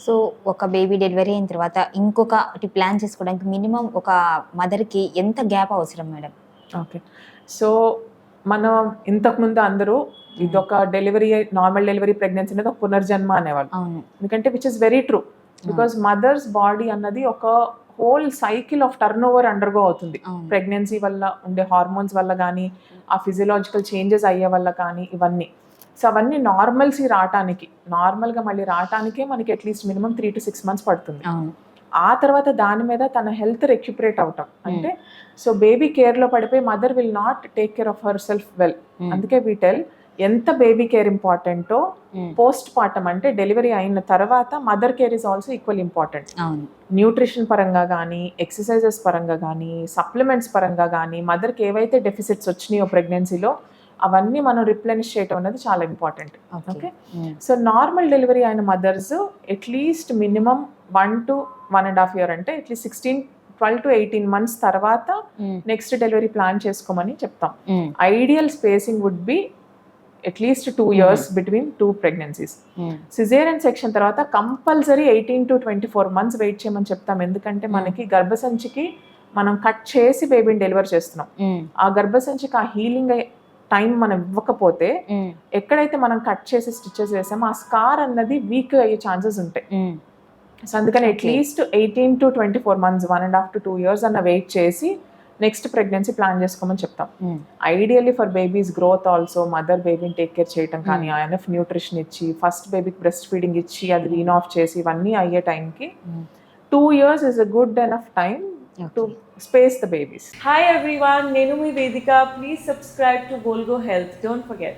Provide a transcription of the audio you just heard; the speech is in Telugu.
సో ఒక బేబీ డెలివరీ అయిన తర్వాత ఇంకొకటి ప్లాన్ చేసుకోవడానికి మినిమం ఒక మదర్‌కి ఎంత గ్యాప్ అవసరం మేడం? ఓకే. సో, మనం ఇంతకుముందు అందరూ ఇదొక డెలివరీ, నార్మల్ డెలివరీ ప్రెగ్నెన్సీ అనేది ఒక పునర్జన్మ అనేవాళ్ళు. అవును. ఎందుకంటే which is very true. Because mother's body అన్నది ఒక whole cycle of turn over undergo అవుతుంది. అవును. ప్రెగ్నెన్సీ వల్ల ఉండే హార్మోన్స్ వల్ల కానీ, ఆ ఫిజియలాజికల్ చేంజెస్ అయ్యే వల్ల కానీ ఇవన్నీ. సో అవన్నీ నార్మల్సీ రావటానికి, నార్మల్గా మళ్ళీ రావటానికే మనకి అట్లీస్ట్ మినిమం 3 to 6 months పడుతుంది. అవును. ఆ తర్వాత దాని మీద తన హెల్త్ రెక్యుపరేట్ అవటం అంటే సో బేబీ కేర్లో పడిపోయి mother will not take care of her self well. అందుకే వీ టెల్ ఎంత బేబీ కేర్ ఇంపార్టెంటో పోస్ట్ పార్టమ్ అంటే డెలివరీ అయిన తర్వాత mother care is also equal important. అవును. న్యూట్రిషన్ పరంగా కానీ, ఎక్సర్సైజెస్ పరంగా కానీ, సప్లిమెంట్స్ పరంగా కానీ, మదర్కి ఏవైతే డెఫిసిట్స్ వచ్చినాయో ప్రెగ్నెన్సీలో అవన్నీ మనం రిప్లెనిష్ చేయటం అనేది చాలా important. Okay. So normal delivery అయిన mothers at least minimum 1 to 1.5 year అంటే అట్లీస్ట్ 12 to 18 months తర్వాత నెక్స్ట్ డెలివరీ ప్లాన్ చేసుకోమని చెప్తాం. Ideal spacing would be at least 2 years between 2 pregnancies. Cesarean section తర్వాత కంపల్సరీ 18 to 24 months వెయిట్ చేయమని చెప్తాం. ఎందుకంటే మనకి గర్భసంచికి మనం కట్ చేసి బేబీని డెలివర్ చేస్తున్నాం. ఆ గర్భసంచికి ఆ హీలింగ్ టైం మనం ఇవ్వకపోతే ఎక్కడైతే మనం కట్ చేసి స్టిచెస్ వేసామో ఆ స్కార్ అన్నది వీక్ అయ్యే ఛాన్సెస్ ఉంటాయి. సో అందుకని at least 18 to 24 months, 1.5 to 2 years అన్న వెయిట్ చేసి నెక్స్ట్ ప్రెగ్నెన్సీ ప్లాన్ చేసుకోమని చెప్తాం. Ideally for babies growth also mother బేబీని టేక్ కేర్ చేయటం కానీ, ఎనఫ్ న్యూట్రిషన్ ఇచ్చి, ఫస్ట్ బేబీకి బ్రెస్ట్ ఫీడింగ్ ఇచ్చి అది వీన్ ఆఫ్ చేసి ఇవన్నీ అయ్యే టైంకి 2 years is a good enough time to space the babies. Hi everyone, Nenu mi Vedika. Please subscribe to Volgo Health. Don't forget.